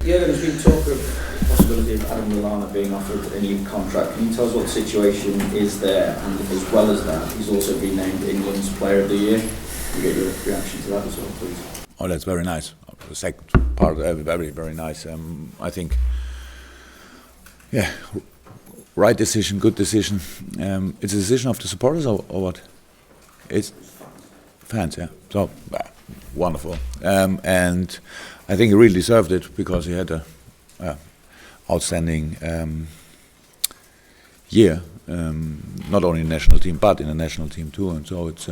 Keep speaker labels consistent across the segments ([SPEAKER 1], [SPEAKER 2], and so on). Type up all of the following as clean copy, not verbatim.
[SPEAKER 1] Yeah, there's been talk of the possibility of Adam Lallana being offered a new contract. Can you tell us what the situation is there? And as well as that, he's also been named England's Player of the Year. Can you get your reaction to that as well, please?
[SPEAKER 2] Oh, that's very nice. The second part, very, very nice. I think, yeah, right decision, good decision. It's a decision of the supporters or what? It's fans, yeah. So, wonderful. And I think he really deserved it because he had a outstanding year, not only in the national team, but in the national team too. And so it's,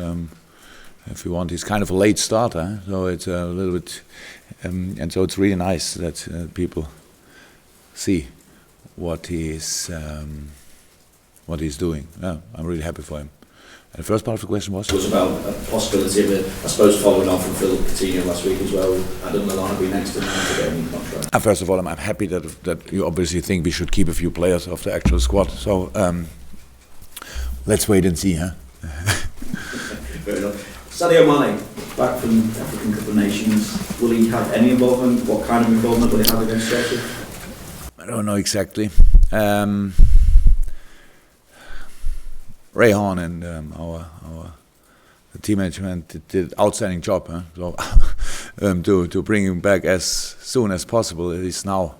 [SPEAKER 2] if you want, he's kind of a late starter. So it's a little bit, and so it's really nice that people see what he's doing. Yeah, I'm really happy for him. And the first part of the question was?
[SPEAKER 1] It was about a possibility of it, I suppose, following on from Phil Coutinho last week as well. Adam Lallana being next to him to get a new contract.
[SPEAKER 2] First of all, I'm happy that you obviously think we should keep a few players of the actual squad. So let's wait and see, huh?
[SPEAKER 1] Fair enough. Sadio Mane, back from African Cup of Nations. Will he have any involvement? What kind of involvement will he have against Chelsea?
[SPEAKER 2] I don't know exactly. Ray Horn and the team management did outstanding job. Huh? So to bring him back as soon as possible, it is now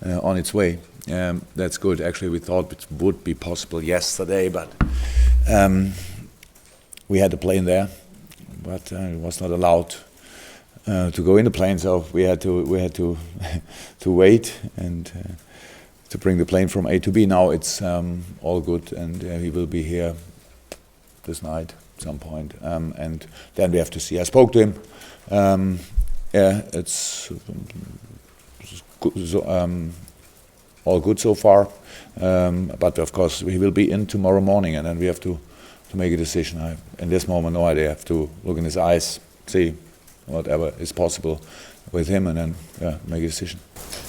[SPEAKER 2] on its way. That's good. Actually, we thought it would be possible yesterday, but we had the plane there, but it was not allowed to go in the plane, so we had to to wait and. To bring the plane from A to B. Now it's all good, and he will be here this night at some point. And then we have to see. I spoke to him. Yeah, it's good, so, all good so far. But of course, he will be in tomorrow morning, and then we have to make a decision. In this moment, no idea. I have to look in his eyes, see whatever is possible with him, and then make a decision.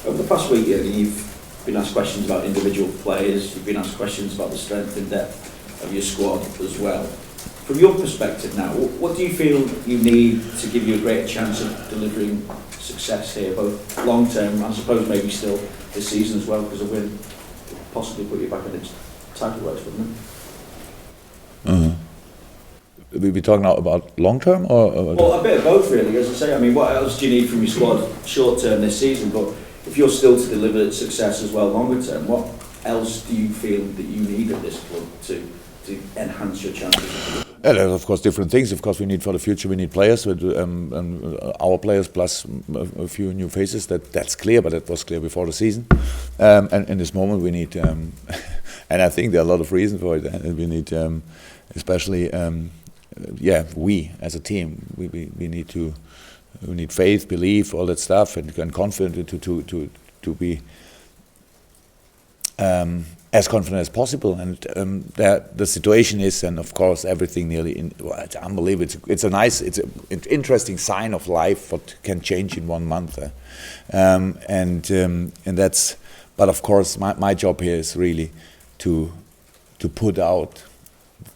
[SPEAKER 1] Over the past week, you've been asked questions about individual players, you've been asked questions about the strength and depth of your squad as well. From your perspective now, what do you feel you need to give you a greater chance of delivering success here, both long term, I suppose maybe still this season as well, because a win could possibly put you back in the title race, wouldn't it?
[SPEAKER 2] We'll be talking now about long term or?
[SPEAKER 1] Well, a bit of both really, as I say. I mean, what else do you need from your squad short term this season? But if you're still to deliver success as well longer term, what else do you feel that you need at this club to enhance your chances?
[SPEAKER 2] There are of course different things. Of course, we need for the future. We need players, with, our players plus a few new faces. That's clear, but that was clear before the season. And in this moment, we need, and I think there are a lot of reasons for it. We need, especially, we as a team, we need to. We need faith, belief, all that stuff, and confident to be as confident as possible. And the situation is, and of course, everything nearly. It's unbelievable. It's an interesting sign of life. What can change in 1 month, and that's. But of course, my job here is really to put out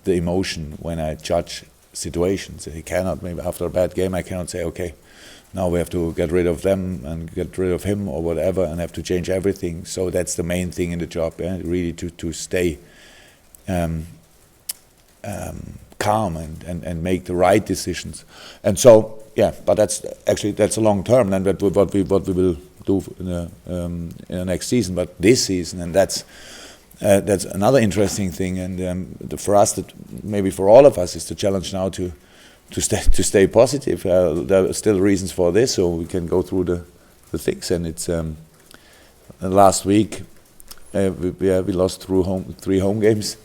[SPEAKER 2] the emotion when I judge situations. He cannot, maybe after a bad game, I cannot say, okay, now we have to get rid of them and get rid of him or whatever, and have to change everything. So that's the main thing in the job, really to stay calm and make the right decisions. And so, but that's a long term, and that's what we will do in the next season. But this season, and that's another interesting thing, and for us, that maybe for all of us, is the challenge now to stay positive. There are still reasons for this, so we can go through the things. And it's last week we lost through 3 home games.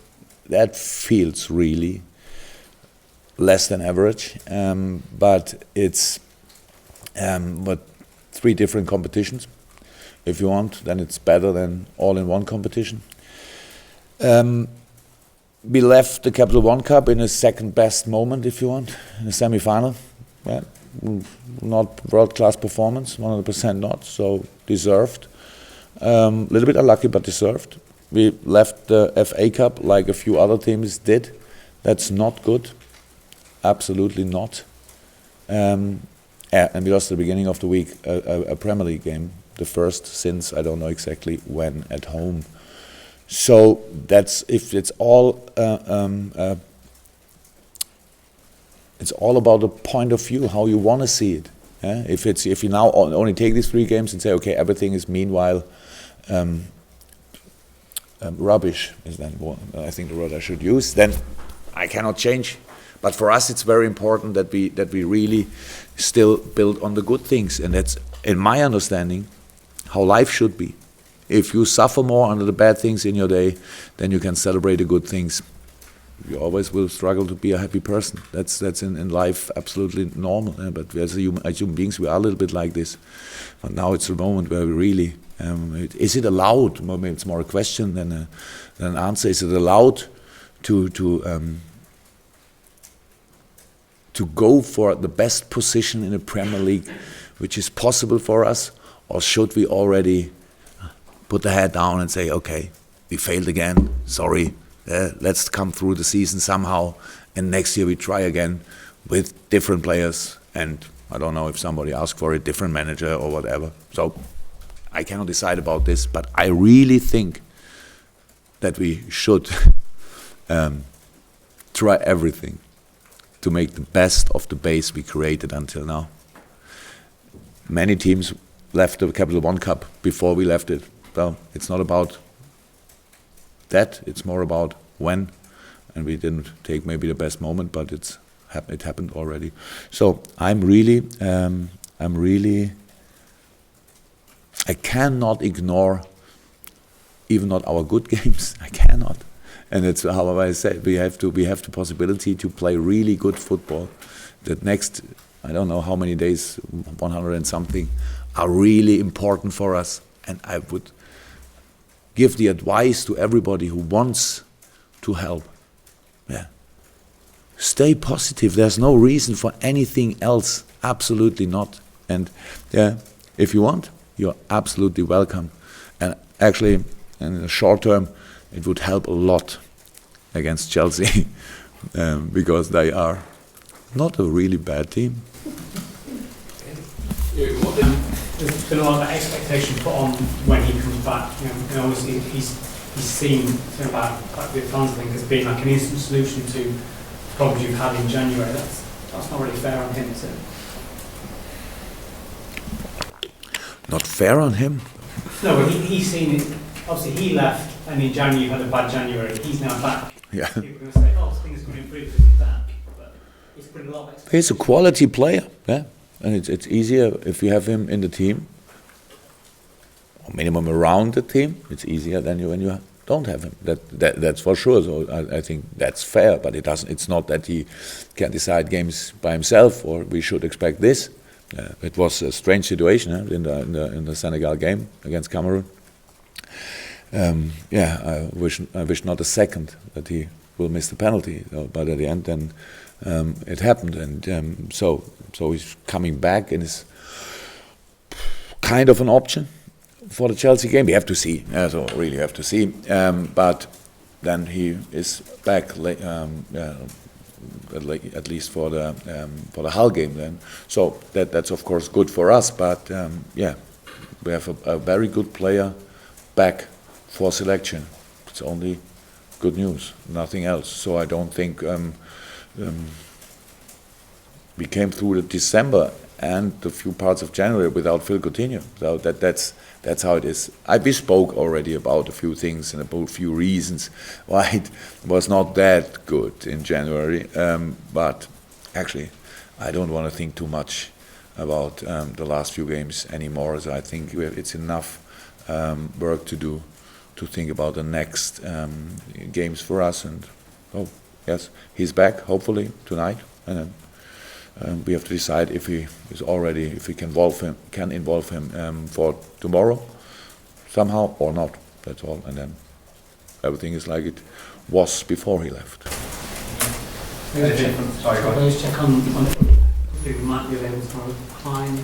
[SPEAKER 2] That feels really less than average, but it's 3 different competitions. If you want, then it's better than all in one competition. We left the Capital One Cup in a second best moment, if you want, in the semi-final. Yeah, not world-class performance, 100% not, so deserved. A little bit unlucky, but deserved. We left the FA Cup like a few other teams did. That's not good, absolutely not. And we lost at the beginning of the week a Premier League game the first since I don't know exactly when at home. So that's it's all about the point of view, how you want to see it. If you now only take these 3 games and say, okay, everything is meanwhile rubbish, is then I think the word I should use, then I cannot change. But for us, it's very important that we really still build on the good things, and that's, in my understanding, how life should be. If you suffer more under the bad things in your day, then you can celebrate the good things. You always will struggle to be a happy person. That's in life absolutely normal. But as human beings, we are a little bit like this. But now it's a moment where we really, is it allowed? Maybe it's more a question than an answer. Is it allowed to go for the best position in the Premier League, which is possible for us, or should we already put the head down and say, okay, we failed again, sorry, let's come through the season somehow, and next year we try again with different players, and I don't know if somebody asks for a different manager or whatever. So I cannot decide about this, but I really think that we should try everything to make the best of the base we created until now. Many teams left the Capital One Cup before we left it. Well, it's not about that, it's more about when, and we didn't take maybe the best moment, but it happened already. So I cannot ignore even not our good games. I cannot. And that's how I said, we have the possibility to play really good football. That next, I don't know how many days, 100 and something, are really important for us. And I would give the advice to everybody who wants to help. Yeah. Stay positive. There's no reason for anything else. Absolutely not. And yeah, if you want, you're absolutely welcome. And actually, in the short term, it would help a lot against Chelsea because they are not a really bad team.
[SPEAKER 3] There's been a lot of expectation put on when he comes back. You know, and obviously he's seen about the fans thing as being like an instant solution to problems you've had in January. That's not really fair on him, is it?
[SPEAKER 2] Not fair on him?
[SPEAKER 3] No, but he's seen it. Obviously, he left, and in January you had a bad January. He's now back.
[SPEAKER 2] Yeah.
[SPEAKER 3] People are going to say, "Oh, things are going to improve because he's back." But he's put a lot of expectation.
[SPEAKER 2] He's a quality player, yeah, and it's easier if you have him in the team, or minimum around the team. It's easier than when you don't have him. That's for sure. So I think that's fair, but it doesn't. It's not that he can decide games by himself, or we should expect this. It was a strange situation in the Senegal game against Cameroon. I wish not a second that he will miss the penalty, but at the end, then it happened, and so he's coming back and is kind of an option for the Chelsea game. We have to see. So really have to see. But then he is back, at least for the Hull game. Then, so that's of course good for us. But we have a very good player back for selection. It's only good news, nothing else. So I don't think we came through the December and the few parts of January without Phil Coutinho. So that's how it is. We spoke already about a few things and about a few reasons why it was not that good in January. But actually, I don't want to think too much about the last few games anymore. So I think it's enough work to do to think about the next games for us. And yes, he's back hopefully tonight, and then we have to decide if we can involve him for tomorrow somehow or not. That's all, and then everything is like it was before he left.
[SPEAKER 3] Sorry, go ahead. Check on who might be able to climb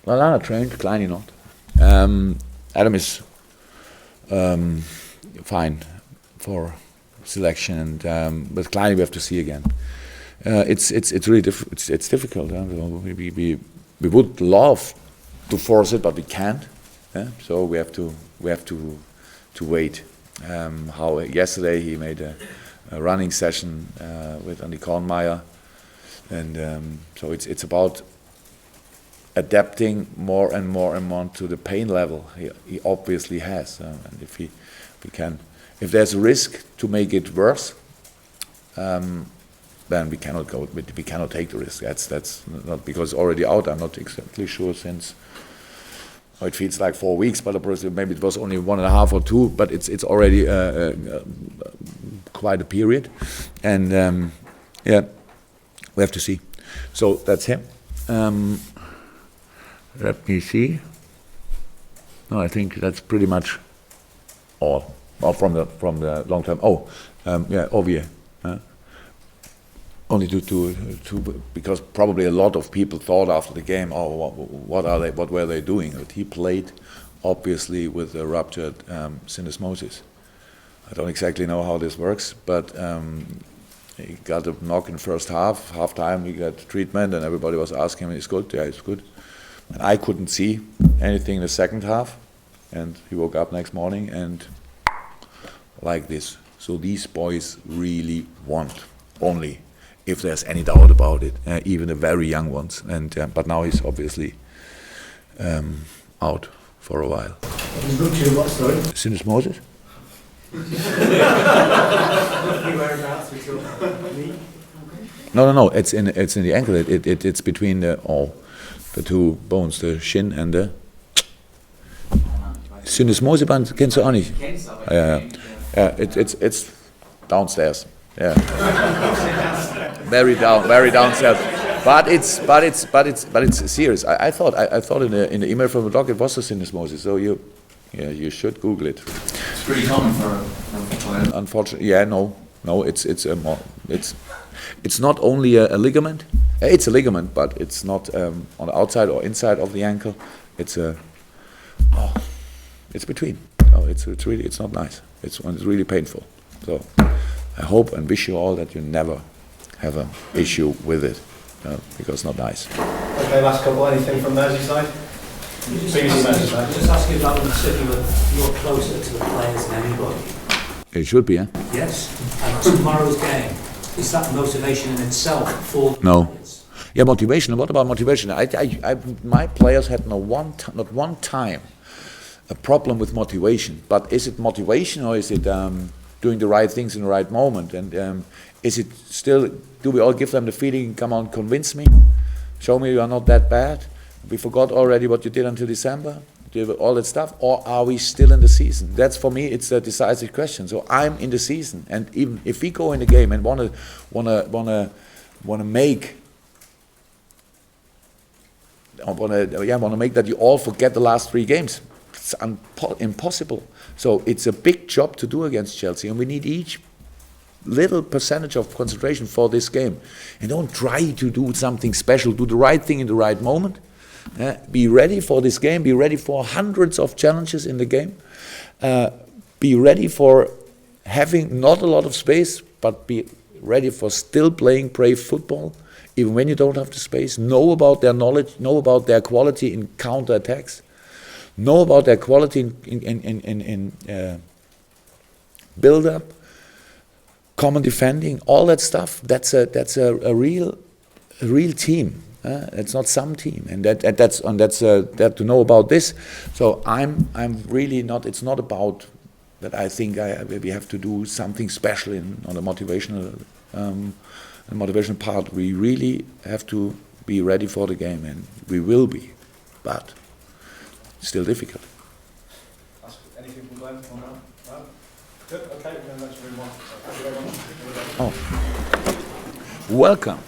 [SPEAKER 2] Lallana trained, Kleiny not. Adam is fine for selection, and but Kleiny we have to see again. It's really it's difficult. we would love to force it, but we can't. Yeah? So we have to wait. How yesterday he made a running session with Andy Kornmeier, and so it's about adapting more and more to the pain level he obviously has, and if there's a risk to make it worse, then we cannot take the risk. That's not because it's already out. I'm not exactly sure since. It feels like 4 weeks, but maybe it was only 1.5 or 2. But it's already quite a period, and yeah, we have to see. So that's him. Let me see. No, I think that's pretty much all. Well, from the long term. Yeah, Ovier. Only to because probably a lot of people thought after the game, what were they doing? But he played obviously with a ruptured syndesmosis. I don't exactly know how this works, but he got a knock in first half time he got treatment, and everybody was asking him, "It's good?" "Yeah, it's good." And I couldn't see anything in the second half, and he woke up next morning and like this. So these boys really want, only if there's any doubt about it, even the very young ones. And but now he's obviously out for a while. Syndesmosis? No. It's in the ankle. It's between the two bones, the shin and the Syndesmoseband. Kennst du auch nicht? Yeah. It's downstairs. Yeah. very downstairs. But it's serious. I thought in the email from the doc it was a syndesmosis. So you should Google it.
[SPEAKER 4] It's pretty common for a player.
[SPEAKER 2] Unfortunately, yeah, no. It's not only a ligament. It's a ligament, but it's not on the outside or inside of the ankle. It's between. No, it's not nice. It's really painful. So I hope and wish you all that you never have an issue with it, because it's not nice.
[SPEAKER 5] Okay, last couple. Anything from Merseyside?
[SPEAKER 6] Just ask you about when you said you're closer to the players than anybody.
[SPEAKER 2] It should be, yeah?
[SPEAKER 6] Yes. And tomorrow's game, is that motivation in itself for the players?
[SPEAKER 2] Yeah, motivation. What about motivation? My players had not one time a problem with motivation. But is it motivation, or is it doing the right things in the right moment? And is it still, do we all give them the feeling, come on, convince me, show me you are not that bad, we forgot already what you did until December, all that stuff, or are we still in the season? That's, for me, it's a decisive question. So I'm in the season, and even if we go in the game and wanna make that you all forget the last 3 games, it's impossible. So it's a big job to do against Chelsea, and we need each little percentage of concentration for this game. And don't try to do something special. Do the right thing in the right moment. Be ready for this game. Be ready for hundreds of challenges in the game. Be ready for having not a lot of space, but be ready for still playing brave football, even when you don't have the space. Know about their knowledge. Know about their quality in counter-attacks. Know about their quality in build-up, common defending, all that stuff. That's a real team. It's not some team, and that's to know about this. So I'm really not. It's not about that. I think we have to do something special on the motivational part. We really have to be ready for the game, and we will be, but still difficult.
[SPEAKER 5] Anything from Glenn on that? No? Good. Okay, then let's move on. Thank you very much.
[SPEAKER 2] Welcome.